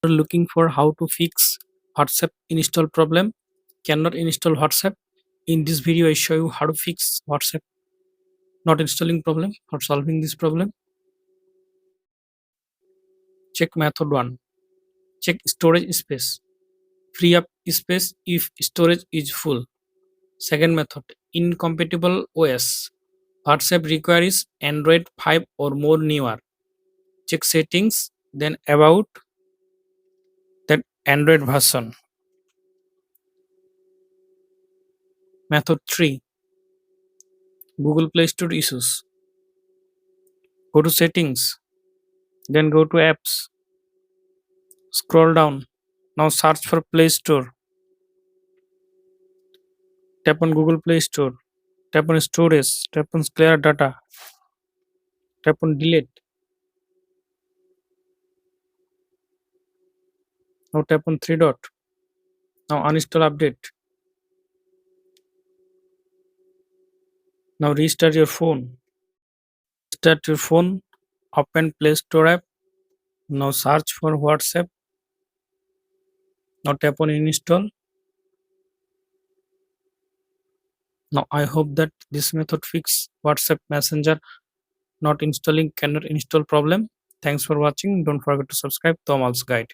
You're looking for how to fix WhatsApp install problem, cannot install WhatsApp. In this video I show you how to fix WhatsApp not installing problem. For solving this problem, check method 1. Check storage space. Free up space if storage is full. Second method, incompatible OS. WhatsApp requires Android 5 or more newer. Check settings, then about that Android version. Method 3, Google Play Store issues. Go to settings, then go to apps. Scroll down. Now search for Play Store. Tap on Google Play Store. Tap on storage. Tap on clear data. Tap on delete. Now tap on three dot. Now uninstall update. Now restart your phone. Start your phone. Open Play Store app. Now search for WhatsApp. Now tap on install. Now I hope that this method fix WhatsApp Messenger not installing cannot install problem. Thanks for watching. Don't forget to subscribe Thomas Guide.